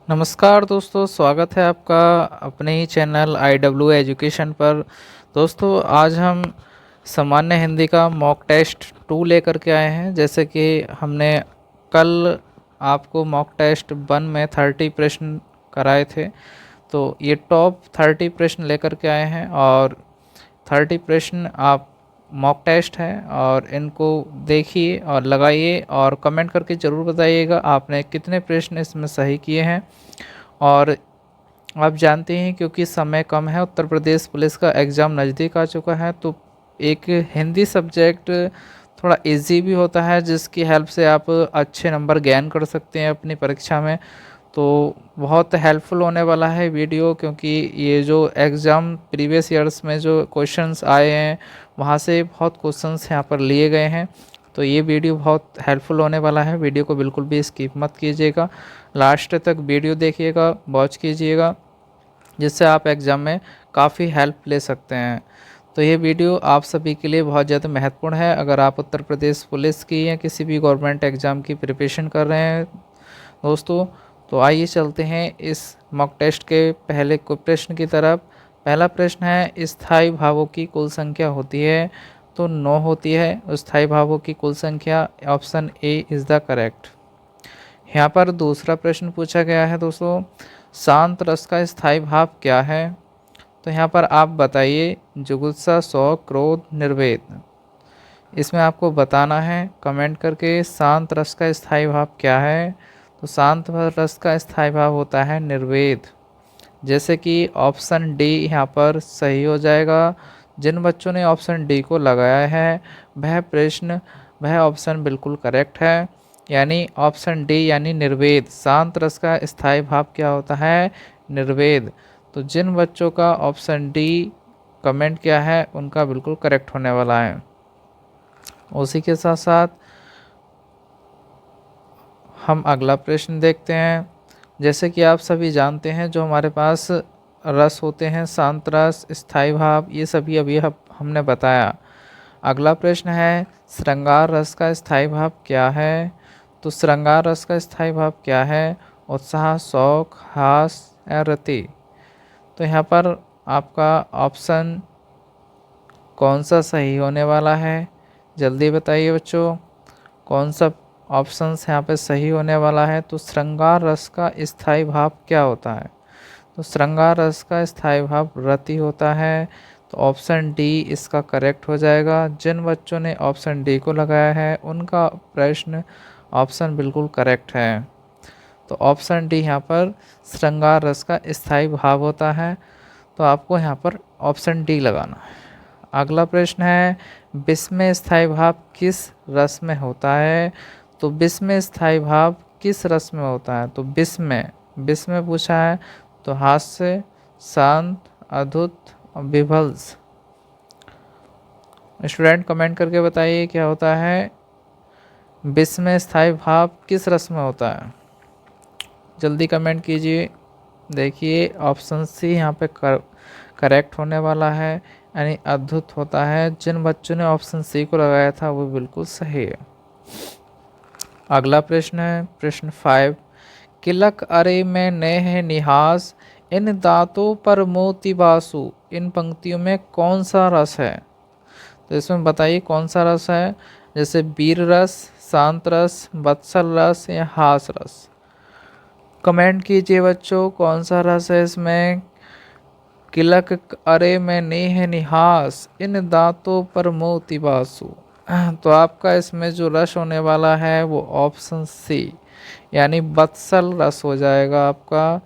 नमस्कार दोस्तों, स्वागत है आपका अपने ही चैनल IW एजुकेशन पर। दोस्तों, आज हम सामान्य हिंदी का मॉक टेस्ट 2 लेकर के आए हैं। जैसे कि हमने कल आपको मॉक टेस्ट 1 में 30 प्रश्न कराए थे, तो ये टॉप 30 प्रश्न लेकर के आए हैं और 30 प्रश्न आप मॉक टेस्ट है और इनको देखिए और लगाइए और कमेंट करके ज़रूर बताइएगा आपने कितने प्रश्न इसमें सही किए हैं। और आप जानते हैं क्योंकि समय कम है, उत्तर प्रदेश पुलिस का एग्ज़ाम नज़दीक आ चुका है, तो एक हिंदी सब्जेक्ट थोड़ा इजी भी होता है जिसकी हेल्प से आप अच्छे नंबर गेन कर सकते हैं अपनी परीक्षा में। तो बहुत हेल्पफुल होने वाला है वीडियो, क्योंकि ये जो एग्ज़ाम प्रीवियस ईयर्स में जो क्वेश्चंस आए हैं वहाँ से बहुत क्वेश्चंस यहाँ पर लिए गए हैं। तो ये वीडियो बहुत हेल्पफुल होने वाला है, वीडियो को बिल्कुल भी स्किप मत कीजिएगा, लास्ट तक वीडियो देखिएगा, वॉच कीजिएगा, जिससे आप एग्ज़ाम में काफ़ी हेल्प ले सकते हैं। तो ये वीडियो आप सभी के लिए बहुत ज़्यादा महत्वपूर्ण है अगर आप उत्तर प्रदेश पुलिस की या किसी भी गवर्नमेंट एग्ज़ाम की प्रिपरेशन कर रहे हैं दोस्तों। तो आइए चलते हैं इस मॉक टेस्ट के पहले प्रश्न की तरफ। पहला प्रश्न है, स्थायी भावों की कुल संख्या होती है? तो 9 होती है स्थायी भावों की कुल संख्या। Option A is the correct. यहाँ पर दूसरा प्रश्न पूछा गया है दोस्तों, शांत रस का स्थायी भाव क्या है? तो यहाँ पर आप बताइए, जुगुप्सा, शौक, क्रोध, निर्वेद। इसमें आपको बताना है कमेंट करके शांत रस का स्थायी भाव क्या है। तो शांत रस का स्थायी भाव होता है निर्वेद। जैसे कि ऑप्शन डी यहाँ पर सही हो जाएगा। जिन बच्चों ने ऑप्शन डी को लगाया है वह ऑप्शन बिल्कुल करेक्ट है, यानी ऑप्शन डी यानी निर्वेद। शांत रस का स्थायी भाव क्या होता है? निर्वेद। तो जिन बच्चों का ऑप्शन डी कमेंट किया है उनका बिल्कुल करेक्ट होने वाला है। उसी के साथ साथ हम अगला प्रश्न देखते हैं। जैसे कि आप सभी जानते हैं, जो हमारे पास रस होते हैं, शांत रस, स्थायी भाव, ये सभी अभी हमने बताया। अगला प्रश्न है, श्रृंगार रस का स्थायी भाव क्या है? तो श्रृंगार रस का स्थायी भाव क्या है? उत्साह, शौक, हास या रति। तो यहाँ पर आपका ऑप्शन कौन सा सही होने वाला है? जल्दी बताइए बच्चों, कौन सा ऑप्शंस यहाँ पे सही होने वाला है? तो श्रृंगार रस का स्थायी भाव क्या होता है? तो श्रृंगार रस का स्थायी भाव रति होता है। तो ऑप्शन डी इसका करेक्ट हो जाएगा। जिन बच्चों ने ऑप्शन डी को लगाया है उनका प्रश्न ऑप्शन बिल्कुल करेक्ट है। तो ऑप्शन डी यहाँ पर श्रृंगार रस का स्थायी भाव होता है। तो आपको यहाँ पर ऑप्शन डी लगाना है। अगला प्रश्न है, विस्मय स्थायी भाव किस रस में होता है? तो विस्मय स्थायी भाव किस रस में होता है? तो विस्मय पूछा है, तो हास्य, शांत, अद्भुत और विभल्स। स्टूडेंट कमेंट करके बताइए क्या होता है, विस्मय स्थायी भाव किस रस में होता है? जल्दी कमेंट कीजिए। देखिए ऑप्शन सी यहाँ पे करेक्ट होने वाला है, यानी अद्भुत होता है। जिन बच्चों ने ऑप्शन सी को लगाया था वो बिल्कुल सही है। अगला प्रश्न है प्रश्न 5, किलक अरे में नेह निहास, इन दांतों पर मोती बासु। इन पंक्तियों में कौन सा रस है? तो इसमें बताइए कौन सा रस है। जैसे वीर रस, शांत रस, वत्सल रस या हास रस। कमेंट कीजिए बच्चों कौन सा रस है इसमें। किलक अरे में नेह निहास, इन दांतों पर मोती बासु। तो आपका इसमें जो रस होने वाला है वो ऑप्शन सी यानी वत्सल रस हो जाएगा आपका।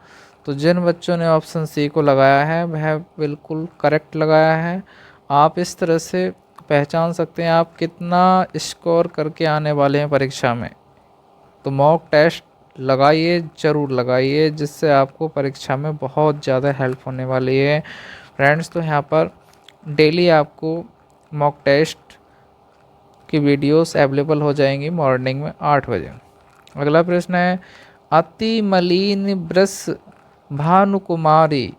तो जिन बच्चों ने ऑप्शन सी को लगाया है वह बिल्कुल करेक्ट लगाया है। आप इस तरह से पहचान सकते हैं आप कितना स्कोर करके आने वाले हैं परीक्षा में। तो मॉक टेस्ट लगाइए, ज़रूर लगाइए, जिससे आपको परीक्षा में बहुत ज़्यादा हेल्प होने वाली है फ्रेंड्स। तो यहाँ पर डेली आपको मॉक टेस्ट की वीडियोस अवेलेबल हो जाएंगी मॉर्निंग में 8 बजे। अगला प्रश्न है, अति मलिन ब्रस भानुकुमारी,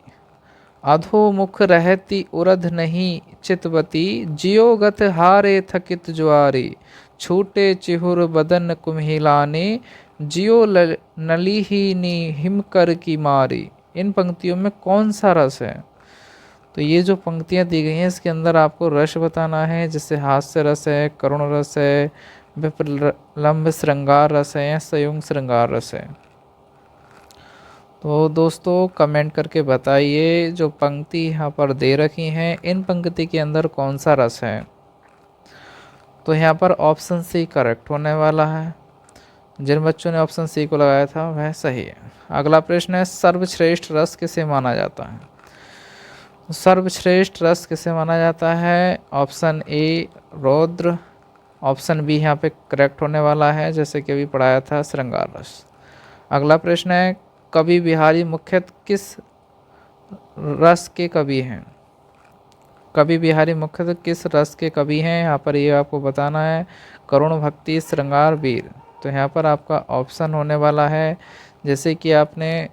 अधोमुख रहती उरध नहीं चितवती, जियोगत हारे थकित ज्वारी, छूटे चिहुर बदन कुम्हिलाने, जियो नली ही नी हिम कर की मारी, इन पंक्तियों में कौन सा रस है? तो ये जो पंक्तियाँ दी गई हैं इसके अंदर आपको रस बताना है, जैसे हास्य रस है, करुण रस है, विप्रलंब श्रृंगार रस है या संयुग श्रृंगार रस है। तो दोस्तों कमेंट करके बताइए जो पंक्ति यहाँ पर दे रखी हैं इन पंक्ति के अंदर कौन सा रस है। तो यहाँ पर ऑप्शन सी करेक्ट होने वाला है। जिन बच्चों ने ऑप्शन सी को लगाया था वह सही है। अगला प्रश्न है, सर्वश्रेष्ठ रस किसे माना जाता है? सर्वश्रेष्ठ रस किसे माना जाता है? ऑप्शन ए रौद्र, ऑप्शन बी यहाँ पे करेक्ट होने वाला है, जैसे कि अभी पढ़ाया था श्रृंगार रस। अगला प्रश्न है, कवि बिहारी मुख्यतः किस रस के कवि हैं? कवि बिहारी मुख्यतः किस रस के कवि हैं? यहाँ पर ये आपको बताना है, करुण, भक्ति, श्रृंगार, वीर। तो यहाँ पर आपका ऑप्शन होने वाला है, जैसे कि आपने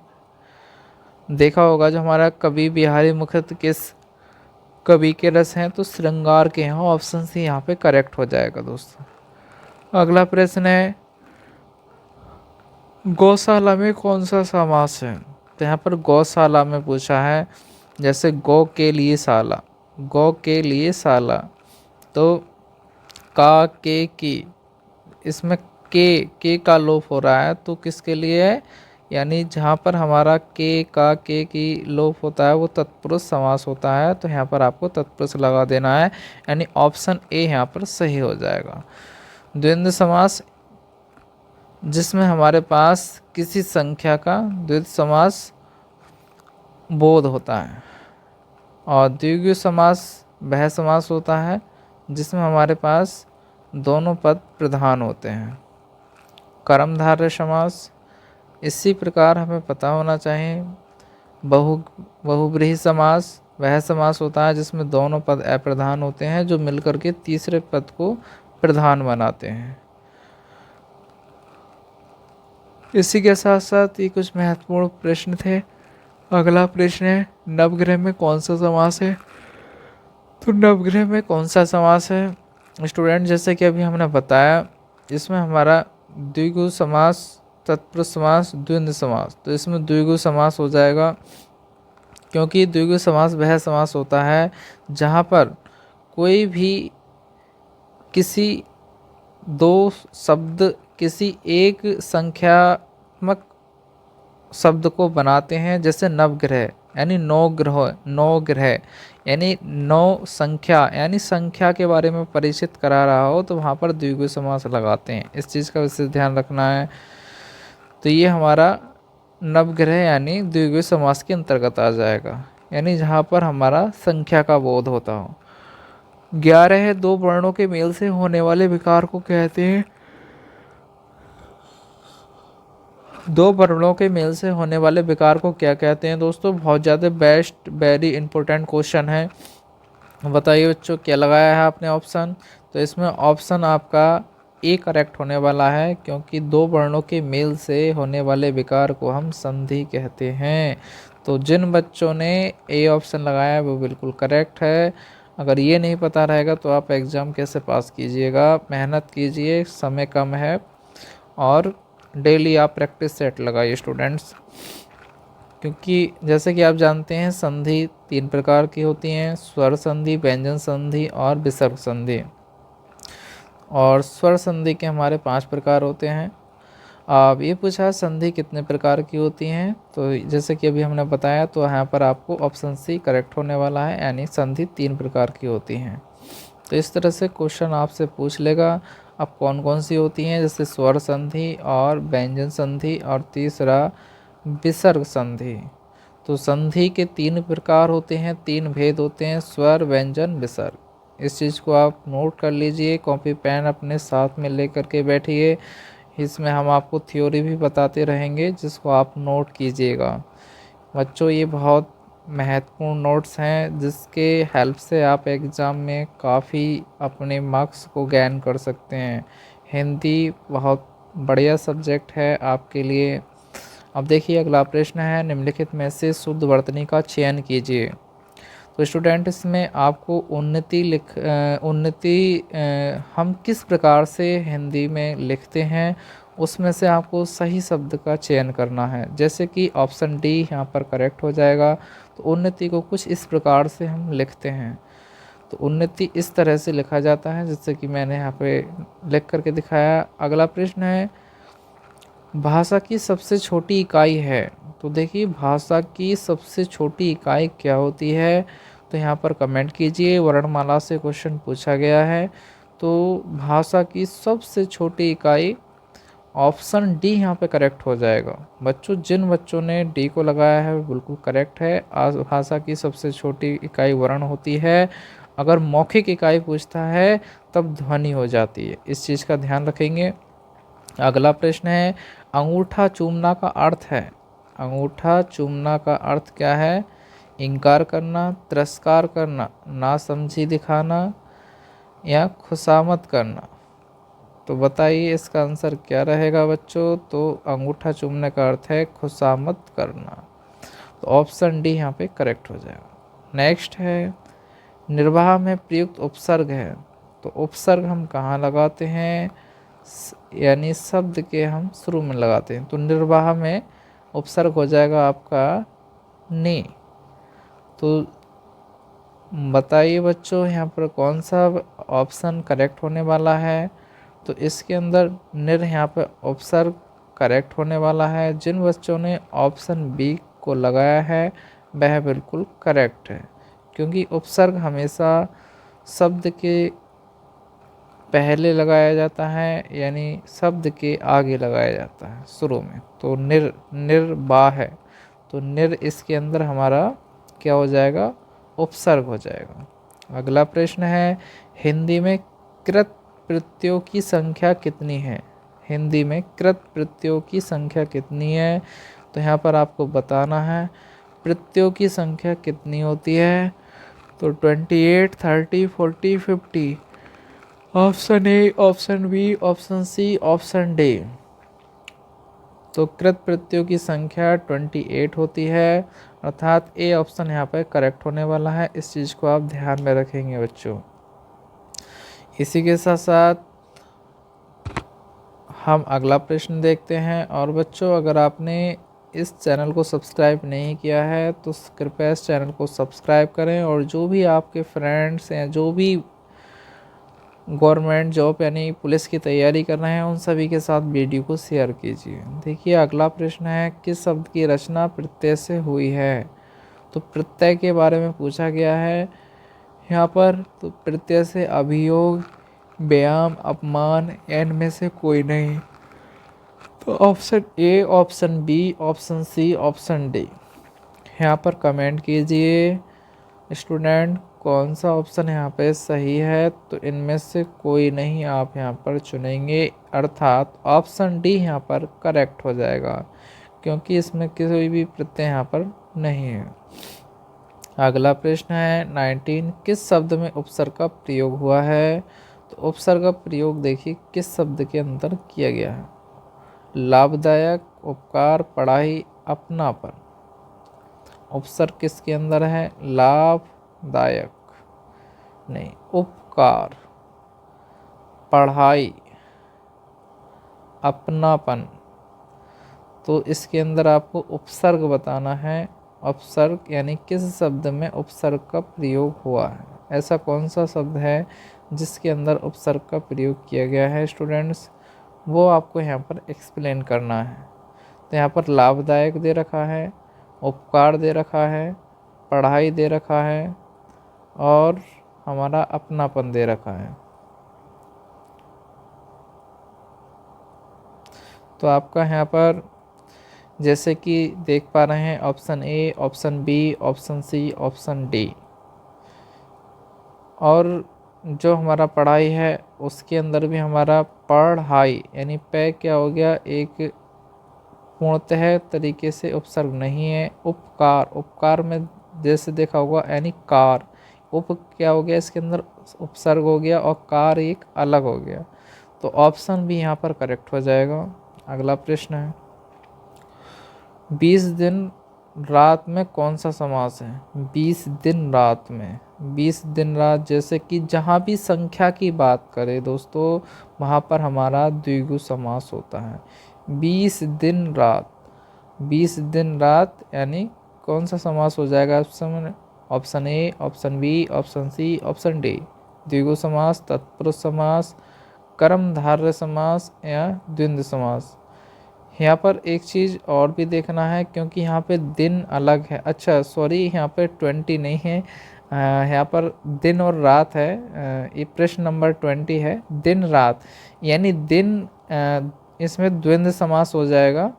देखा होगा जो हमारा कवि बिहारी मुख्यतः किस कवि के रस हैं, तो श्रृंगार के हैं। ऑप्शन सी यहाँ पे करेक्ट हो जाएगा दोस्तों। अगला प्रश्न है, गौशाला में कौन सा समास है? तो यहाँ पर गौशाला में पूछा है, जैसे गौ के लिए शाला, गौ के लिए शाला, तो का के की, इसमें के का लोप हो रहा है, तो किसके लिए है? यानी जहाँ पर हमारा के का के की लोप होता है वो तत्पुरुष समास होता है, तो यहाँ पर आपको तत्पुरुष लगा देना है, यानी ऑप्शन ए यहाँ पर सही हो जाएगा। द्वंद्व समास, जिसमें हमारे पास किसी संख्या का द्वितीय समास बोध होता है, और द्विगु समास वह समास होता है जिसमें हमारे पास दोनों पद प्रधान होते हैं। कर्मधारय समास, इसी प्रकार हमें पता होना चाहिए बहुब्रीहि समास वह समास होता है जिसमें दोनों पद अप्रधान होते हैं, जो मिलकर के तीसरे पद को प्रधान बनाते हैं। इसी के साथ साथ ये कुछ महत्वपूर्ण प्रश्न थे। अगला प्रश्न है, नवग्रह में कौन सा समास है? तो नवग्रह में कौन सा समास है स्टूडेंट? जैसे कि अभी हमने बताया, इसमें हमारा द्विगु समास, तत्पुरुष समास, द्वंद्व समास, तो इसमें द्विगु समास हो जाएगा, क्योंकि द्विगु समास वह समास होता है जहाँ पर कोई भी किसी दो शब्द किसी एक संख्यात्मक शब्द को बनाते हैं, जैसे नवग्रह यानी नौ ग्रह यानी 9 संख्या, यानी संख्या के बारे में परिचित करा रहा हो तो वहाँ पर द्विगु समास लगाते हैं। इस चीज़ का विशेष ध्यान रखना है। तो ये हमारा नवग्रह यानी द्विगु समास के अंतर्गत आ जाएगा, यानी जहाँ पर हमारा संख्या का बोध होता हो। 11 दो वर्णों के मेल से होने वाले विकार को कहते हैं। दो वर्णों के मेल से होने वाले विकार को क्या कहते हैं दोस्तों? बहुत ज़्यादा बेस्ट वेरी इंपॉर्टेंट क्वेश्चन है। बताइए बच्चों क्या लगाया है आपने ऑप्शन? तो इसमें ऑप्शन आपका ए करेक्ट होने वाला है, क्योंकि दो वर्णों के मेल से होने वाले विकार को हम संधि कहते हैं। तो जिन बच्चों ने ए ऑप्शन लगाया है वो बिल्कुल करेक्ट है। अगर ये नहीं पता रहेगा तो आप एग्ज़ाम कैसे पास कीजिएगा? मेहनत कीजिए, समय कम है, और डेली आप प्रैक्टिस सेट लगाइए स्टूडेंट्स, क्योंकि जैसे कि आप जानते हैं संधि 3 प्रकार की होती हैं, स्वर संधि, व्यंजन संधि और विसर्ग संधि। और स्वर संधि के हमारे 5 प्रकार होते हैं। अब ये पूछा संधि कितने प्रकार की होती हैं, तो जैसे कि अभी हमने बताया, तो यहाँ पर आपको ऑप्शन सी करेक्ट होने वाला है, यानी संधि 3 प्रकार की होती हैं। तो इस तरह से क्वेश्चन आपसे पूछ लेगा अब कौन कौन सी होती हैं, जैसे स्वर संधि और व्यंजन संधि और तीसरा विसर्ग संधि। तो संधि के 3 प्रकार होते हैं, 3 भेद होते हैं, स्वर, व्यंजन, विसर्ग। इस चीज़ को आप नोट कर लीजिए, कॉपी पेन अपने साथ में लेकर के बैठिए। इसमें हम आपको थ्योरी भी बताते रहेंगे जिसको आप नोट कीजिएगा। बच्चों ये बहुत महत्वपूर्ण नोट्स हैं जिसके हेल्प से आप एग्ज़ाम में काफ़ी अपने मार्क्स को गेन कर सकते हैं। हिंदी बहुत बढ़िया सब्जेक्ट है आपके लिए। अब देखिए अगला प्रश्न है, निम्नलिखित में से शुद्ध वर्तनी का चयन कीजिए। तो स्टूडेंट इसमें आपको उन्नति हम किस प्रकार से हिंदी में लिखते हैं, उसमें से आपको सही शब्द का चयन करना है। जैसे कि ऑप्शन डी यहाँ पर करेक्ट हो जाएगा। तो उन्नति को कुछ इस प्रकार से हम लिखते हैं। तो उन्नति इस तरह से लिखा जाता है जैसे कि मैंने यहाँ पे लिख करके दिखाया। अगला प्रश्न है, भाषा की सबसे छोटी इकाई है। तो देखिए भाषा की सबसे छोटी इकाई क्या होती है, तो यहाँ पर कमेंट कीजिए। वर्णमाला से क्वेश्चन पूछा गया है। तो भाषा की सबसे छोटी इकाई ऑप्शन डी यहाँ पे करेक्ट हो जाएगा। बच्चों, जिन बच्चों ने डी को लगाया है वो बिल्कुल करेक्ट है। भाषा की सबसे छोटी इकाई वर्ण होती है। अगर मौखिक इकाई पूछता है तब ध्वनि हो जाती है, इस चीज़ का ध्यान रखेंगे। अगला प्रश्न है, अंगूठा चूमना का अर्थ है। अंगूठा चूमना का अर्थ क्या है? इनकार करना, तिरस्कार करना, नासमझी दिखाना या खुशामद करना। तो बताइए इसका आंसर क्या रहेगा बच्चों? तो अंगूठा चूमने का अर्थ है खुशामद करना। तो ऑप्शन डी यहाँ पे करेक्ट हो जाएगा। नेक्स्ट है, निर्वाह में प्रयुक्त उपसर्ग है। तो उपसर्ग हम कहाँ लगाते हैं? यानी शब्द के हम शुरू में लगाते हैं। तो निर्वाह में उपसर्ग हो जाएगा आपका ने। तो बताइए बच्चों यहाँ पर कौन सा ऑप्शन करेक्ट होने वाला है? तो इसके अंदर निर यहाँ पे उपसर्ग करेक्ट होने वाला है। जिन बच्चों ने ऑप्शन बी को लगाया है वह बिल्कुल करेक्ट है, क्योंकि उपसर्ग हमेशा शब्द के पहले लगाया जाता है, यानी शब्द के आगे लगाया जाता है शुरू में। तो निर्वाह है, तो निर इसके अंदर हमारा क्या हो जाएगा? उपसर्ग हो जाएगा। अगला प्रश्न है, हिंदी में कृत प्रत्ययों की संख्या कितनी है? हिंदी में कृत प्रत्ययों की संख्या कितनी है? तो यहाँ पर आपको बताना है प्रत्ययों की संख्या कितनी होती है। तो 28, 30, 40, 50। Option A, option B, option C, option D. तो कृत प्रत्ययों की संख्या 28 होती है, अर्थात ए ऑप्शन यहाँ पर करेक्ट होने वाला है। इस चीज़ को आप ध्यान में रखेंगे बच्चों। इसी के साथ साथ हम अगला प्रश्न देखते हैं। और बच्चों, अगर आपने इस चैनल को सब्सक्राइब नहीं किया है तो कृपया इस चैनल को सब्सक्राइब करें, और जो भी आपके फ्रेंड्स हैं जो भी गवर्नमेंट जॉब यानी पुलिस की तैयारी कर रहे हैं उन सभी के साथ वीडियो को शेयर कीजिए। देखिए अगला प्रश्न है, किस शब्द की रचना प्रत्यय से हुई है? तो प्रत्यय के बारे में पूछा गया है यहाँ पर। तो प्रत्यय से अभियोग, व्यायाम, अपमान, इनमें से कोई नहीं। तो option A, option B, option C, option D. यहाँ पर कमेंट कीजिए स्टूडेंट, कौन सा ऑप्शन यहाँ पे सही है? तो इनमें से कोई नहीं आप यहाँ पर चुनेंगे, अर्थात ऑप्शन डी यहाँ पर करेक्ट हो जाएगा, क्योंकि इसमें कोई भी प्रत्यय यहाँ पर नहीं है। अगला प्रश्न है 19, किस शब्द में उपसर्ग का प्रयोग हुआ है? तो उपसर्ग का प्रयोग देखिए किस शब्द के अंदर किया गया है? लाभदायक, उपकार, पढ़ाई, अपनापन। उपसर्ग किसके अंदर है? लाभदायक नहीं, उपकार, पढ़ाई, अपनापन। तो इसके अंदर आपको उपसर्ग बताना है। उपसर्ग यानी किस शब्द में उपसर्ग का प्रयोग हुआ है? ऐसा कौन सा शब्द है जिसके अंदर उपसर्ग का प्रयोग किया गया है स्टूडेंट्स? वो आपको यहाँ पर एक्सप्लेन करना है। तो यहाँ पर लाभदायक दे रखा है, उपकार दे रखा है, पढ़ाई दे रखा है, और हमारा अपनापन दे रखा है। तो आपका यहाँ पर जैसे कि देख पा रहे हैं option A, option B, option C, option D. और जो हमारा पढ़ाई है उसके अंदर भी हमारा पढ़ाई यानी पे क्या हो गया? एक पूर्णतः तरीके से उपसर्ग नहीं है। उपकार, उपकार में जैसे देखा होगा यानी कार, उप क्या हो गया? इसके अंदर उपसर्ग हो गया, और कार एक अलग हो गया। तो ऑप्शन भी यहाँ पर करेक्ट हो जाएगा। अगला प्रश्न है, 20 दिन रात में कौन सा समास है? 20 दिन रात में, 20 दिन रात, जैसे कि जहाँ भी संख्या की बात करें दोस्तों, वहाँ पर हमारा द्विगु समास होता है। 20 दिन रात, 20 दिन रात यानी कौन सा समास हो जाएगा option? Option A, option B, option C, option D. द्विगु समास, तत्पुरुष समास, कर्मधारय समास या द्वंद्व समास। यहाँ पर एक चीज़ और भी देखना है, क्योंकि यहाँ पे दिन अलग है। अच्छा सॉरी, यहाँ पे 20 नहीं है, यहाँ पर दिन और रात है। ये प्रश्न नंबर 20 है, दिन रात, यानी दिन इसमें द्वंद्व समास हो जाएगा,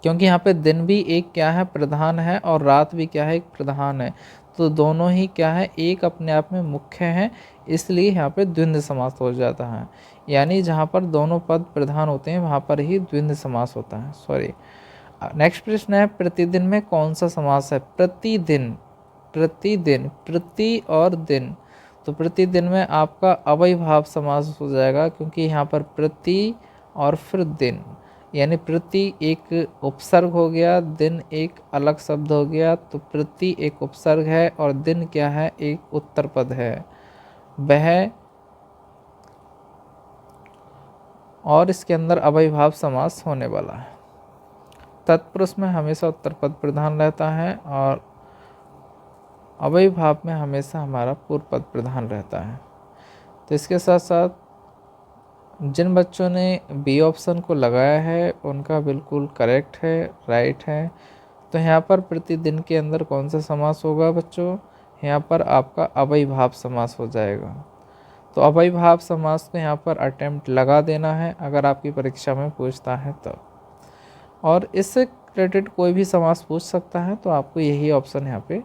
क्योंकि यहाँ पे दिन भी एक क्या है, प्रधान है, और रात भी क्या है, एक प्रधान है। तो दोनों ही क्या है, एक अपने आप में मुख्य हैं, इसलिए यहाँ पे द्वंद्व समास हो जाता है। यानी जहाँ पर दोनों पद प्रधान होते हैं वहाँ पर ही द्वंद्व समास होता है। सॉरी। नेक्स्ट प्रश्न है, प्रतिदिन में कौन सा समास है? प्रतिदिन, प्रतिदिन, प्रति और दिन, तो प्रतिदिन में आपका अव्ययभाव समास हो जाएगा, क्योंकि यहाँ पर प्रति और फिर दिन, यानी प्रति एक उपसर्ग हो गया, दिन एक अलग शब्द हो गया। तो प्रति एक उपसर्ग है और दिन क्या है, एक उत्तर पद है वह, और इसके अंदर अव्ययभाव समास होने वाला है। तत्पुरुष में हमेशा उत्तर पद प्रधान रहता है और अव्ययभाव में हमेशा हमारा पूर्व पद प्रधान रहता है। तो इसके साथ साथ जिन बच्चों ने बी ऑप्शन को लगाया है उनका बिल्कुल करेक्ट है, राइट है। तो यहाँ पर प्रतिदिन के अंदर कौन सा समास होगा बच्चों? यहाँ पर आपका अव्ययभाव समास हो जाएगा। तो अव्ययभाव समास को यहाँ पर अटेम्प्ट लगा देना है अगर आपकी परीक्षा में पूछता है तो, और इससे रिलेटेड कोई भी समास पूछ सकता है, तो आपको यही ऑप्शन यहाँ पे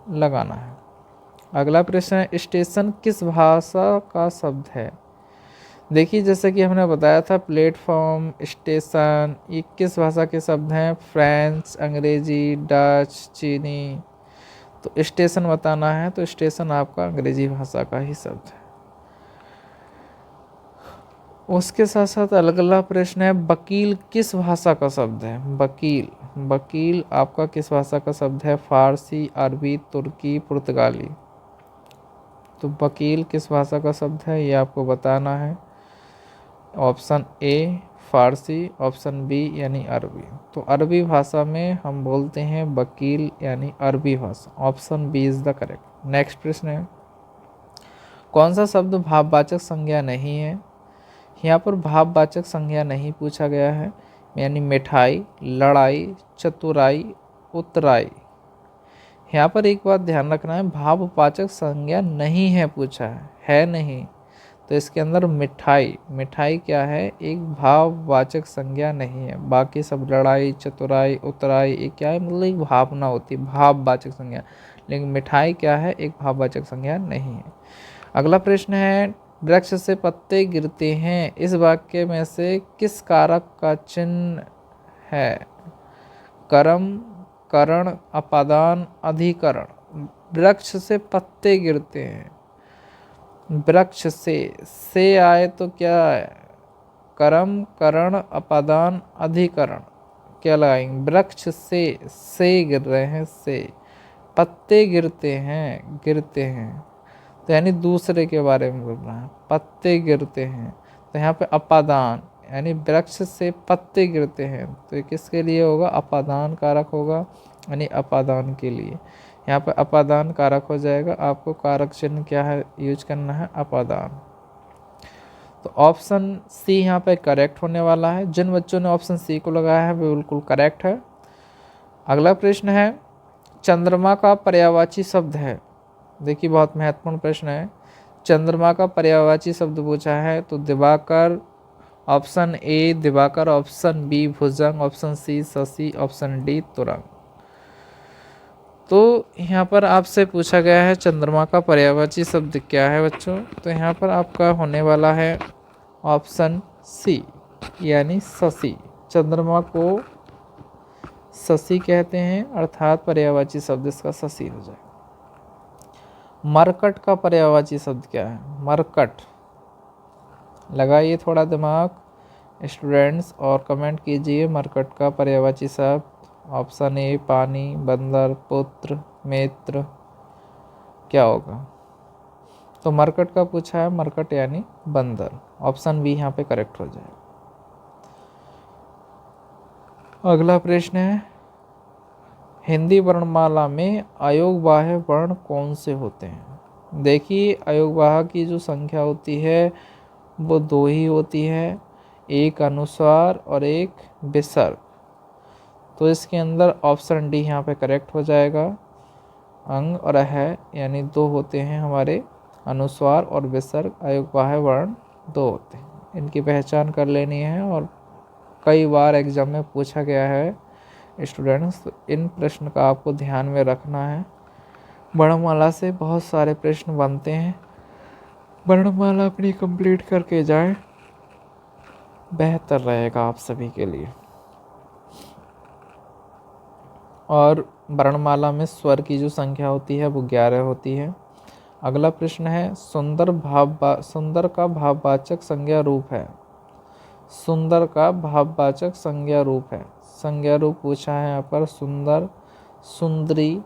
लगाना है। अगला प्रश्न है, स्टेशन किस भाषा का शब्द है? देखिए जैसे कि हमने बताया था, प्लेटफॉर्म, स्टेशन, ये किस भाषा के शब्द हैं? फ्रेंच, अंग्रेजी, डच, चीनी। तो स्टेशन बताना है, तो स्टेशन आपका अंग्रेजी भाषा का ही शब्द है। उसके साथ साथ अगला प्रश्न है, वकील किस भाषा का शब्द है? वकील, वकील आपका किस भाषा का शब्द है? फारसी, अरबी, तुर्की, पुर्तगाली। तो वकील किस भाषा का शब्द है ये आपको बताना है। ऑप्शन ए फारसी, ऑप्शन बी यानी अरबी। तो अरबी भाषा में हम बोलते हैं वकील, यानी अरबी भाषा। Option B is the correct. Next प्रश्न है, कौन सा शब्द भाववाचक संज्ञा नहीं है? यहाँ पर भाववाचक संज्ञा नहीं पूछा गया है, यानी मिठाई, लड़ाई, चतुराई, उतराई। यहाँ पर एक बात ध्यान रखना है, भाववाचक संज्ञा नहीं है पूछा है नहीं। तो इसके अंदर मिठाई, मिठाई क्या है, एक भाववाचक संज्ञा नहीं है। बाकी सब लड़ाई, चतुराई, उतराई, ये क्या है, मतलब एक भावना होती है, भाववाचक संज्ञा। लेकिन मिठाई क्या है, एक भाववाचक संज्ञा नहीं है। अगला प्रश्न है, वृक्ष से पत्ते गिरते हैं, इस वाक्य में से किस कारक का चिन्ह है? कर्म, करण, अपादान, अधिकरण। वृक्ष से पत्ते गिरते हैं, वृक्ष से आए तो क्या है, कर्म, करण, अपादान, अधिकरण, क्या लगाएंगे? वृक्ष से गिर रहे हैं, से, पत्ते गिरते हैं, गिरते हैं, तो यानी दूसरे के बारे में बोल रहा है, पत्ते गिरते हैं। तो यहाँ पे अपादान, यानी वृक्ष से पत्ते गिरते हैं, तो ये किसके लिए होगा? अपादान कारक होगा, यानी अपादान के लिए। यहाँ पर अपादान कारक हो जाएगा। आपको कारक चिन्ह क्या है यूज करना है? अपादान। तो ऑप्शन सी यहाँ पे करेक्ट होने वाला है। जिन बच्चों ने ऑप्शन सी को लगाया है वो बिल्कुल करेक्ट है। अगला प्रश्न है, चंद्रमा का पर्यायवाची शब्द है। देखिए बहुत महत्वपूर्ण प्रश्न है। चंद्रमा का पर्यायवाची शब्द पूछा है, तो दिवाकर, ऑप्शन ए दिवाकर, ऑप्शन बी भुजंग, ऑप्शन सी शशि, ऑप्शन डी तुरंग। तो यहाँ पर आपसे पूछा गया है चंद्रमा का पर्यायवाची शब्द क्या है बच्चों? तो यहाँ पर आपका होने वाला है ऑप्शन सी, यानी शशि। चंद्रमा को शशि कहते हैं, अर्थात पर्यायवाची शब्द इसका शशि हो जाएगा। मरकट का पर्यायवाची शब्द क्या है? मरकट, लगाइए थोड़ा दिमाग स्टूडेंट्स और कमेंट कीजिए, मरकट का पर्यायवाची शब्द ऑप्शन ए पानी, बंदर, पुत्र, मित्र, क्या होगा? तो मरकट का पूछा है, मरकट यानी बंदर। ऑप्शन बी यहाँ पे करेक्ट हो जाएगा। अगला प्रश्न है, हिंदी वर्णमाला में अयोगवाह्य वर्ण कौन से होते हैं? देखिए, अयोगवाह की जो संख्या होती है वो 2 ही होती है, एक अनुस्वार और एक विसर्ग। तो इसके अंदर ऑप्शन डी यहाँ पे करेक्ट हो जाएगा। अंग और है यानी 2 होते हैं हमारे, अनुस्वार और विसर्ग अयोगवाह्य वर्ण 2 होते हैं। इनकी पहचान कर लेनी है और कई बार एग्जाम में पूछा गया है स्टूडेंट्स, इन प्रश्न का आपको ध्यान में रखना है। वर्णमाला से बहुत सारे प्रश्न बनते हैं, वर्णमाला अपनी कंप्लीट करके जाएं, बेहतर रहेगा आप सभी के लिए। और वर्णमाला में स्वर की जो संख्या होती है वो 11 होती है। अगला प्रश्न है, सुंदर का भाववाचक संज्ञा रूप है। सुंदर का भाववाचक संज्ञा रूप है। संज्ञा रूप पूछा है यहाँ पर, सुंदर, सुंदरी,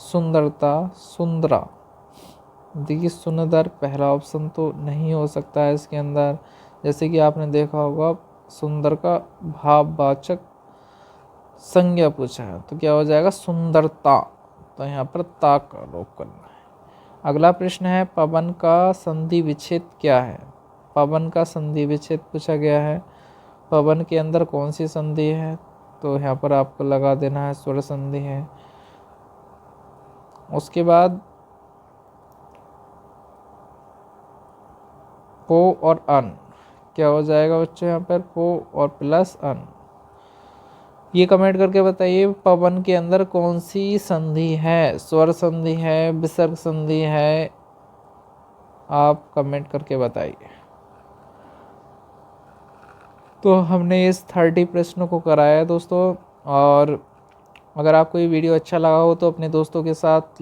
सुंदरता, सुंदरा। देखिए, सुंदर पहला ऑप्शन तो नहीं हो सकता है इसके अंदर। जैसे कि आपने देखा होगा, सुंदर का भाववाचक संज्ञा पूछा है तो क्या हो जाएगा? सुंदरता। तो यहाँ पर ता का लोप करना है। अगला प्रश्न है, पवन का संधि विच्छेद क्या है? पवन का संधि विच्छेद पूछा गया है। पवन के अंदर कौन सी संधि है? तो यहाँ पर आपको लगा देना है स्वर संधि है। उसके बाद पो और अन, क्या हो जाएगा बच्चों यहाँ पर? पो और प्लस अन। ये कमेंट करके बताइए, पवन के अंदर कौन सी संधि है? स्वर संधि है, विसर्ग संधि है? आप कमेंट करके बताइए। तो हमने इस 30 प्रश्नों को कराया दोस्तों, और अगर आपको ये वीडियो अच्छा लगा हो तो अपने दोस्तों के साथ